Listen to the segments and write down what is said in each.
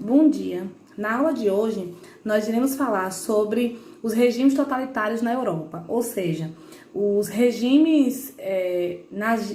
Bom dia! Na aula de hoje, nós iremos falar sobre os regimes totalitários na Europa, ou seja, os regimes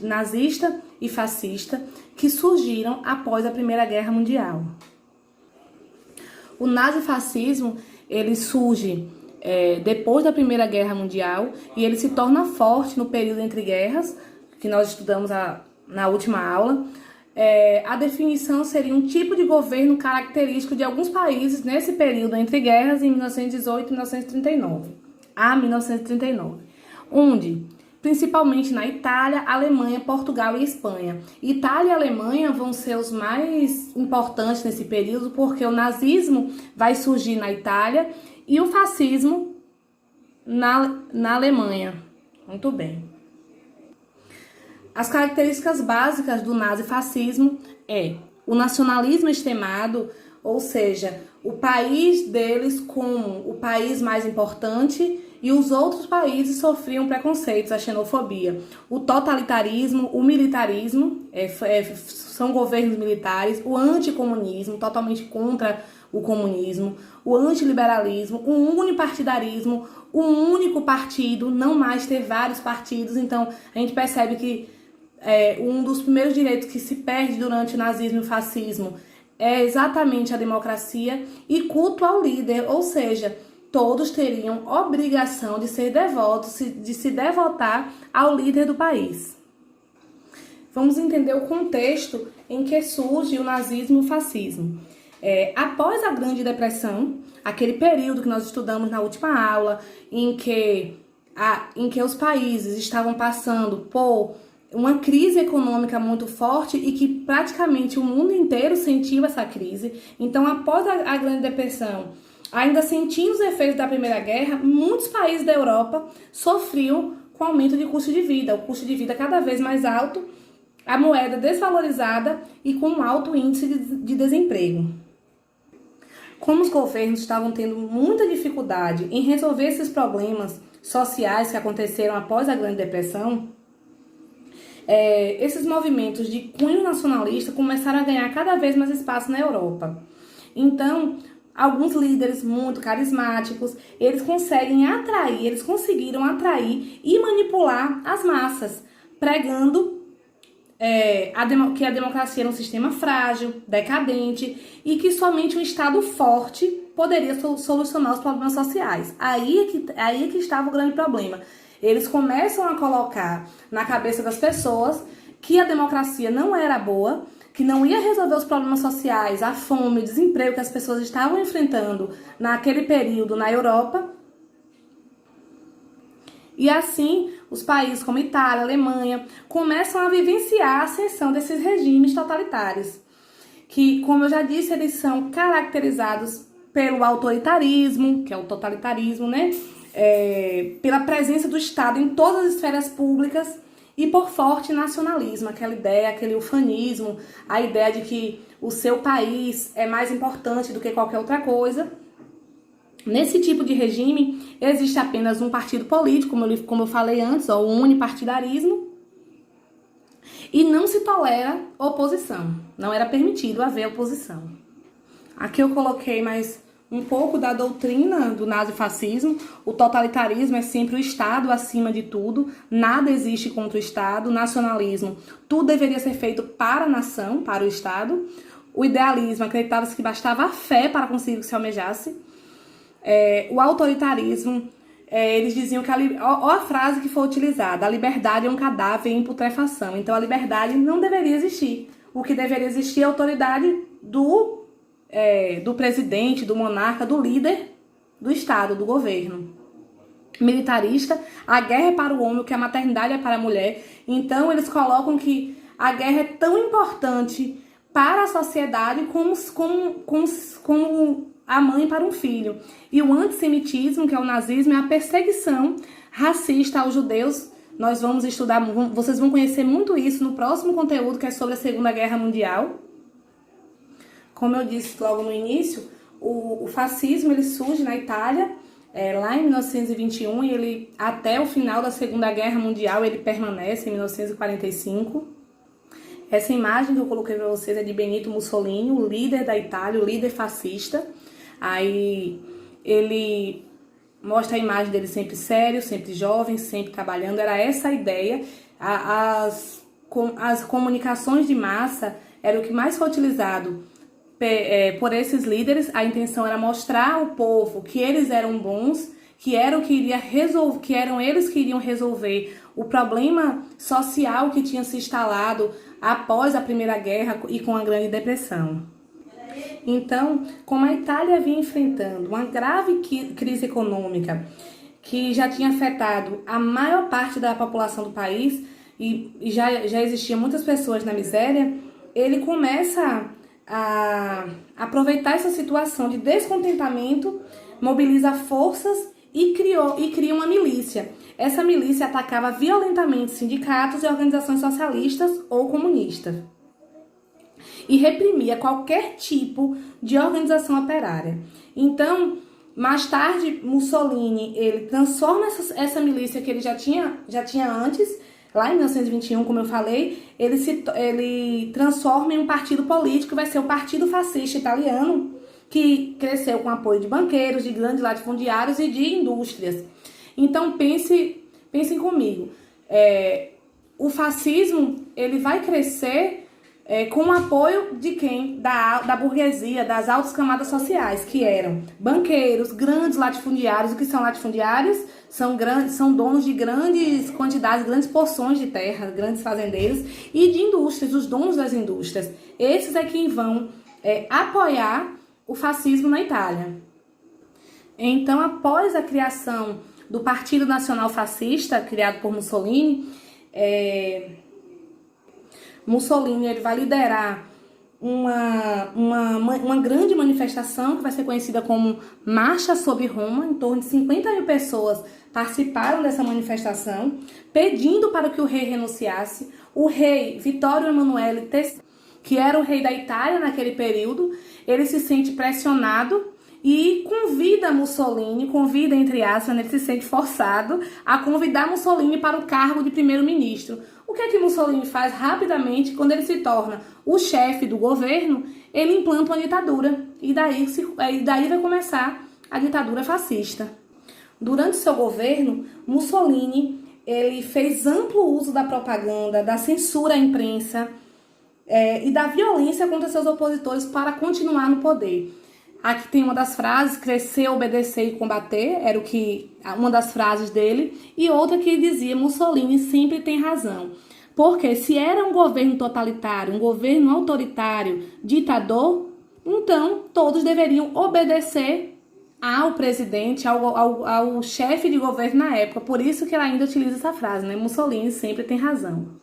nazista e fascista que surgiram após a Primeira Guerra Mundial. O nazifascismo, ele surge depois da Primeira Guerra Mundial e ele se torna forte no período entre guerras, que nós estudamos na última aula. A definição seria um tipo de governo característico de alguns países nesse período entre guerras em 1918 e 1939, a 1939, onde, principalmente na Itália, Alemanha, Portugal e Espanha. Itália e Alemanha vão ser os mais importantes nesse período, porque o nazismo vai surgir na Itália e o fascismo na Alemanha. Muito bem. As características básicas do nazifascismo é o nacionalismo extremado, ou seja, o país deles como o país mais importante e os outros países sofriam preconceitos, a xenofobia. O totalitarismo, o militarismo, são governos militares, o anticomunismo, totalmente contra o comunismo, o antiliberalismo, o unipartidarismo, um único partido, não mais ter vários partidos. Então, a gente percebe que um dos primeiros direitos que se perde durante o nazismo e o fascismo é exatamente a democracia e culto ao líder, ou seja, todos teriam obrigação de ser devotos, de se devotar ao líder do país. Vamos entender o contexto em que surge o nazismo e o fascismo. Após a Grande Depressão, aquele período que nós estudamos na última aula, em que os países estavam passando por uma crise econômica muito forte e que praticamente o mundo inteiro sentiu essa crise. Então, após a Grande Depressão, ainda sentindo os efeitos da Primeira Guerra, muitos países da Europa sofriam com o aumento de custo de vida, o custo de vida cada vez mais alto, a moeda desvalorizada e com um alto índice de desemprego. Como os governos estavam tendo muita dificuldade em resolver esses problemas sociais que aconteceram após a Grande Depressão, esses movimentos de cunho nacionalista começaram a ganhar cada vez mais espaço na Europa. Então, alguns líderes muito carismáticos, eles conseguiram atrair e manipular as massas, pregando que a democracia era um sistema frágil, decadente e que somente um Estado forte poderia solucionar os problemas sociais. Aí é que estava o grande problema. Eles começam a colocar na cabeça das pessoas que a democracia não era boa, que não ia resolver os problemas sociais, a fome, o desemprego que as pessoas estavam enfrentando naquele período na Europa. E assim, os países como Itália, Alemanha, começam a vivenciar a ascensão desses regimes totalitários, que, como eu já disse, eles são caracterizados pelo autoritarismo, que é o totalitarismo, né? Pela presença do Estado em todas as esferas públicas e por forte nacionalismo, aquela ideia, aquele ufanismo, a ideia de que o seu país é mais importante do que qualquer outra coisa. Nesse tipo de regime, existe apenas um partido político, como eu falei antes, o unipartidarismo, e não se tolera oposição, não era permitido haver oposição. Aqui eu coloquei mais um pouco da doutrina do nazifascismo. O totalitarismo é sempre o Estado acima de tudo, nada existe contra o Estado. Nacionalismo, tudo deveria ser feito para a nação, para o Estado. O idealismo, acreditava-se que bastava a fé para conseguir que se almejasse. O autoritarismo, eles diziam que a frase que foi utilizada, a liberdade é um cadáver em putrefação. Então a liberdade não deveria existir. O que deveria existir é a autoridade do presidente, do monarca, do líder do Estado, do governo. Militarista, a guerra é para o homem, o que a maternidade é para a mulher. Então, eles colocam que a guerra é tão importante para a sociedade como a mãe para um filho. E o antissemitismo, que é o nazismo, é a perseguição racista aos judeus. Nós vamos estudar, vocês vão conhecer muito isso no próximo conteúdo, que é sobre a Segunda Guerra Mundial. Como eu disse logo no início, o fascismo ele surge na Itália lá em 1921 e ele, até o final da Segunda Guerra Mundial ele permanece em 1945. Essa imagem que eu coloquei para vocês é de Benito Mussolini, o líder da Itália, o líder fascista. Aí ele mostra a imagem dele sempre sério, sempre jovem, sempre trabalhando. Era essa a ideia. As comunicações de massa era o que mais foi utilizado por esses líderes. A intenção era mostrar ao povo que eles eram bons, que eram eles que iriam resolver o problema social que tinha se instalado após a Primeira Guerra e com a Grande Depressão. Então, como a Itália vinha enfrentando uma grave crise econômica que já tinha afetado a maior parte da população do país e já existiam muitas pessoas na miséria, ele começa a aproveitar essa situação de descontentamento, mobiliza forças e cria uma milícia. Essa milícia atacava violentamente sindicatos e organizações socialistas ou comunistas e reprimia qualquer tipo de organização operária. Então, mais tarde, Mussolini ele transforma essa milícia que ele já tinha antes, lá em 1921, como eu falei, ele transforma em um partido político, que vai ser o Partido Fascista Italiano, que cresceu com apoio de banqueiros, de grandes latifundiários e de indústrias. Então, pensem comigo, o fascismo ele vai crescer com o apoio de quem? Da burguesia, das altas camadas sociais, que eram banqueiros, grandes latifundiários. O que são latifundiários? São donos de grandes quantidades, grandes porções de terra, grandes fazendeiros, e de indústrias, os donos das indústrias. Esses é quem vão apoiar o fascismo na Itália. Então, após a criação do Partido Nacional Fascista, criado por Mussolini, Mussolini ele vai liderar uma grande manifestação que vai ser conhecida como Marcha sobre Roma. Em torno de 50 mil pessoas participaram dessa manifestação, pedindo para que o rei renunciasse. O rei Vittorio Emanuele III, que era o rei da Itália naquele período, ele se sente pressionado e convida entre aspas, ele se sente forçado a convidar Mussolini para o cargo de primeiro-ministro. O que é que Mussolini faz rapidamente quando ele se torna o chefe do governo? Ele implanta uma ditadura e daí vai começar a ditadura fascista. Durante seu governo, Mussolini ele fez amplo uso da propaganda, da censura à imprensa e da violência contra seus opositores para continuar no poder. Aqui tem uma das frases, crescer, obedecer e combater, era uma das frases dele, e outra que dizia, Mussolini sempre tem razão. Porque se era um governo totalitário, um governo autoritário, ditador, então todos deveriam obedecer ao presidente, ao chefe de governo na época. Por isso que ela ainda utiliza essa frase, né? Mussolini sempre tem razão.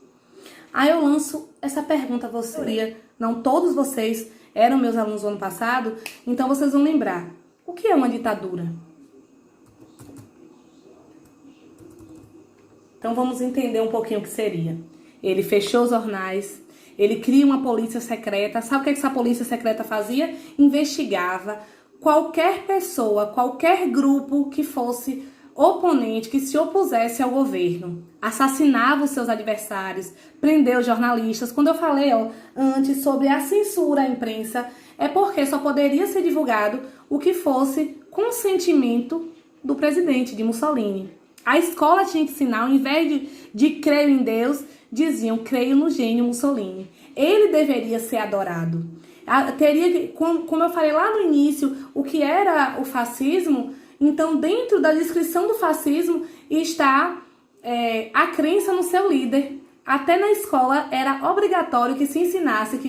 Aí eu lanço essa pergunta a você. Não todos vocês eram meus alunos do ano passado, então vocês vão lembrar. O que é uma ditadura? Então vamos entender um pouquinho o que seria. Ele fechou os jornais, ele cria uma polícia secreta. Sabe o que essa polícia secreta fazia? Investigava qualquer pessoa, qualquer grupo que fosse oponente, que se opusesse ao governo. Assassinava os seus adversários, prendeu jornalistas. Quando eu falei antes sobre a censura à imprensa, é porque só poderia ser divulgado o que fosse consentimento do presidente, de Mussolini. A escola tinha que ensinar, ao invés de crer em Deus, diziam, creio no gênio Mussolini. Ele deveria ser adorado. Como eu falei lá no início, o que era o fascismo, então dentro da descrição do fascismo está a crença no seu líder. Até na escola era obrigatório que se ensinasse que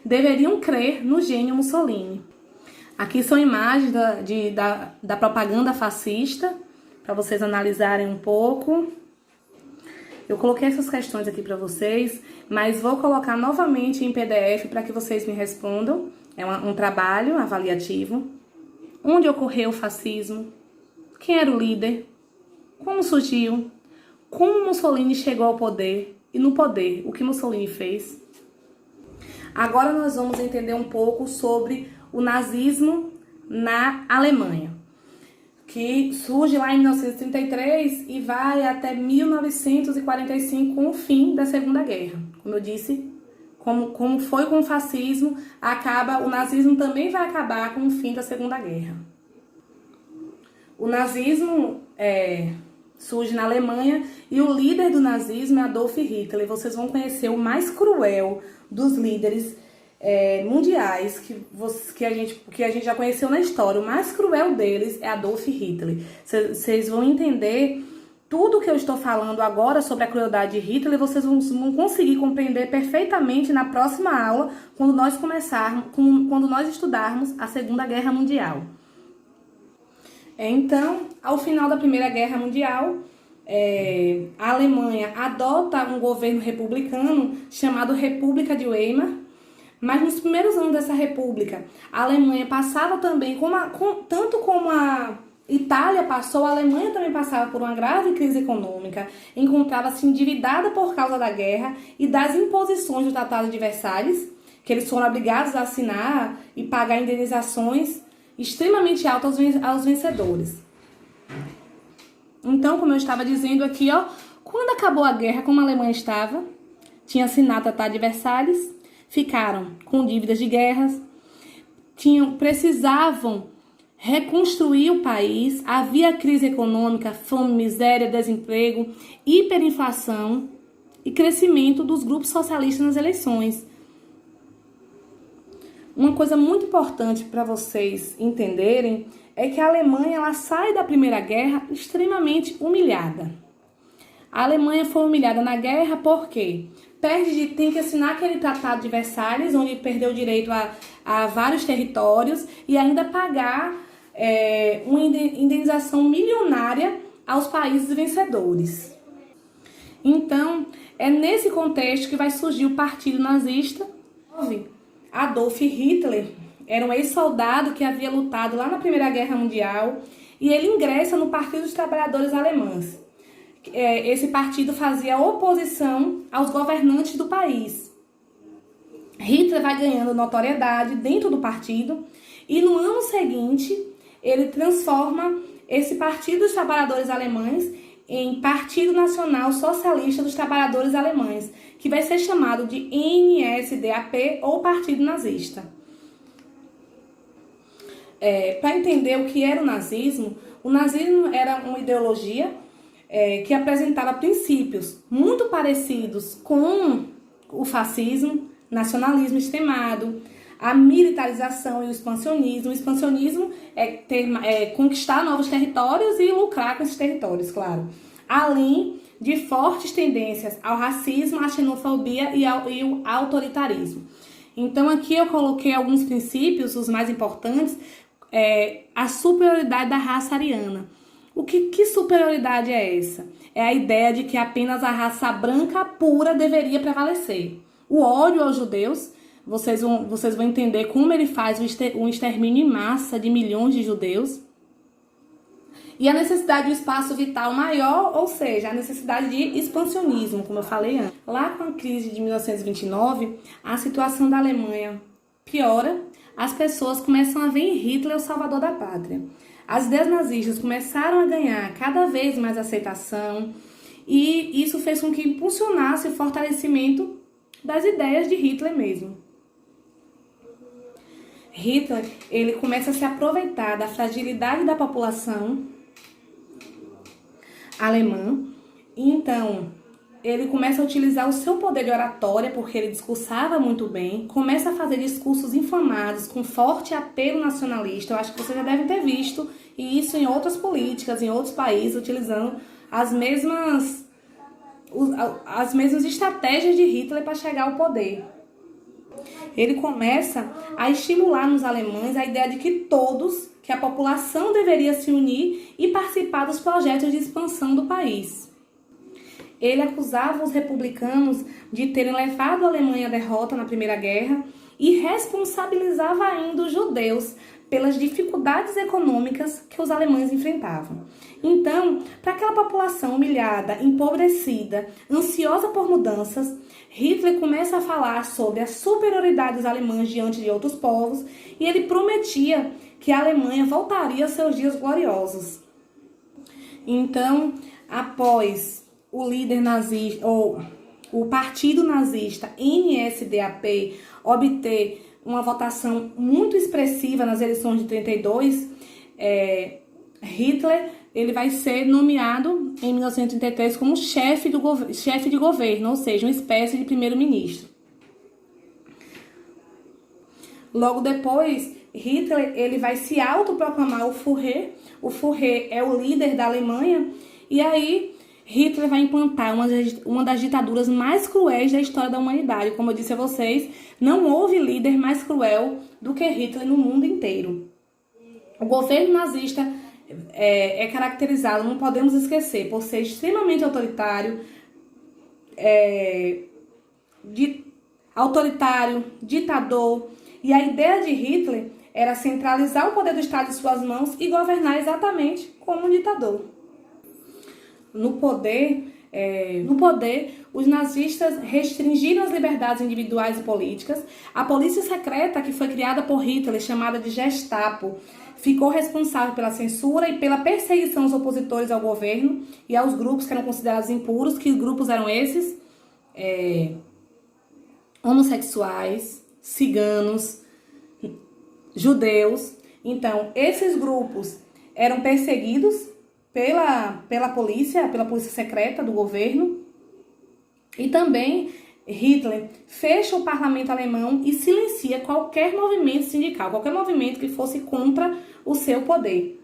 deveriam crer no gênio Mussolini. Aqui são imagens da propaganda fascista, para vocês analisarem um pouco. Eu coloquei essas questões aqui para vocês, mas vou colocar novamente em PDF para que vocês me respondam. É um trabalho avaliativo. Onde ocorreu o fascismo? Quem era o líder? Como surgiu? Como Mussolini chegou ao poder? E no poder, o que Mussolini fez? Agora nós vamos entender um pouco sobre o nazismo na Alemanha, que surge lá em 1933 e vai até 1945 com o fim da Segunda Guerra. Como eu disse, como foi com o fascismo, o nazismo também vai acabar com o fim da Segunda Guerra. O nazismo surge na Alemanha e o líder do nazismo é Adolf Hitler. Vocês vão conhecer o mais cruel dos líderes mundiais que a gente já conheceu na história. O mais cruel deles é Adolf Hitler. Vocês vão entender tudo que eu estou falando agora sobre a crueldade de Hitler, vocês vão conseguir compreender perfeitamente na próxima aula, quando nós estudarmos a Segunda Guerra Mundial. Então, ao final da Primeira Guerra Mundial, a Alemanha adota um governo republicano chamado República de Weimar, mas nos primeiros anos dessa república, a Alemanha passava também, tanto como a Itália passou, a Alemanha também passava por uma grave crise econômica, encontrava-se endividada por causa da guerra e das imposições do Tratado de Versalhes, que eles foram obrigados a assinar e pagar indenizações extremamente altas aos vencedores. Então, como eu estava dizendo aqui, quando acabou a guerra, como a Alemanha estava, tinha assinado o Tratado de Versalhes, ficaram com dívidas de guerras, precisavam reconstruir o país, havia crise econômica, fome, miséria, desemprego, hiperinflação e crescimento dos grupos socialistas nas eleições. Uma coisa muito importante para vocês entenderem é que a Alemanha ela sai da Primeira Guerra extremamente humilhada. A Alemanha foi humilhada na guerra porque tem que assinar aquele Tratado de Versalhes, onde perdeu o direito a vários territórios e ainda pagar uma indenização milionária aos países vencedores. Então, é nesse contexto que vai surgir o Partido Nazista. Adolf Hitler era um ex-soldado que havia lutado lá na Primeira Guerra Mundial e ele ingressa no Partido dos Trabalhadores Alemães. Esse partido fazia oposição aos governantes do país. Hitler vai ganhando notoriedade dentro do partido e no ano seguinte ele transforma esse Partido dos Trabalhadores Alemães em Partido Nacional Socialista dos Trabalhadores Alemães, que vai ser chamado de NSDAP ou Partido Nazista. Para entender o que era o nazismo era uma ideologia que apresentava princípios muito parecidos com o fascismo, nacionalismo extremado, a militarização e o expansionismo. O expansionismo é conquistar novos territórios e lucrar com esses territórios, claro. Além de fortes tendências ao racismo, à xenofobia e ao autoritarismo. Então aqui eu coloquei alguns princípios, os mais importantes, a superioridade da raça ariana. Que superioridade é essa? É a ideia de que apenas a raça branca pura deveria prevalecer. O ódio aos judeus, vocês vão entender como ele faz um extermínio em massa de milhões de judeus. E a necessidade de espaço vital maior, ou seja, a necessidade de expansionismo, como eu falei antes. Lá com a crise de 1929, a situação da Alemanha piora, as pessoas começam a ver em Hitler o salvador da pátria. As ideias nazistas começaram a ganhar cada vez mais aceitação e isso fez com que impulsionasse o fortalecimento das ideias de Hitler mesmo. Hitler, ele começa a se aproveitar da fragilidade da população alemã, e então ele começa a utilizar o seu poder de oratória, porque ele discursava muito bem, começa a fazer discursos inflamados, com forte apelo nacionalista. Eu acho que você já deve ter visto isso em outras políticas, em outros países, utilizando as mesmas estratégias de Hitler para chegar ao poder. Ele começa a estimular nos alemães a ideia de que a população deveria se unir e participar dos projetos de expansão do país. Ele acusava os republicanos de terem levado a Alemanha à derrota na Primeira Guerra e responsabilizava ainda os judeus pelas dificuldades econômicas que os alemães enfrentavam. Então, para aquela população humilhada, empobrecida, ansiosa por mudanças, Hitler começa a falar sobre a superioridade dos alemães diante de outros povos e ele prometia que a Alemanha voltaria aos seus dias gloriosos. Então, após o líder nazista, ou o partido nazista NSDAP obter uma votação muito expressiva nas eleições de 32, Hitler ele vai ser nomeado em 1933 como chefe de governo, ou seja, uma espécie de primeiro-ministro. Logo depois, Hitler ele vai se autoproclamar o Führer. O Führer é o líder da Alemanha, e aí Hitler vai implantar uma das ditaduras mais cruéis da história da humanidade. Como eu disse a vocês, não houve líder mais cruel do que Hitler no mundo inteiro. O governo nazista é caracterizado, não podemos esquecer, por ser extremamente autoritário, ditador. E a ideia de Hitler era centralizar o poder do Estado em suas mãos e governar exatamente como um ditador. No poder, os nazistas restringiram as liberdades individuais e políticas. A polícia secreta, que foi criada por Hitler, chamada de Gestapo, ficou responsável pela censura e pela perseguição aos opositores ao governo e aos grupos que eram considerados impuros. Que grupos eram esses? Homossexuais, ciganos, judeus. Então, esses grupos eram perseguidos pela polícia secreta do governo. E também Hitler fecha o parlamento alemão e silencia qualquer movimento sindical, qualquer movimento que fosse contra o seu poder.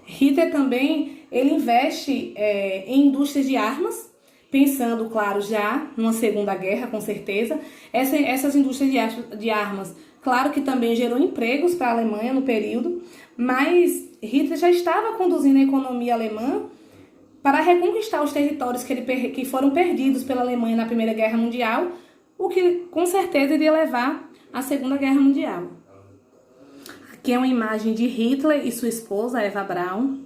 Hitler também ele investe em indústrias de armas, pensando, claro, já numa Segunda Guerra, com certeza. Essas indústrias de armas, claro que também gerou empregos para a Alemanha no período, mas Hitler já estava conduzindo a economia alemã para reconquistar os territórios que foram perdidos pela Alemanha na Primeira Guerra Mundial, o que com certeza iria levar à Segunda Guerra Mundial. Aqui é uma imagem de Hitler e sua esposa, Eva Braun.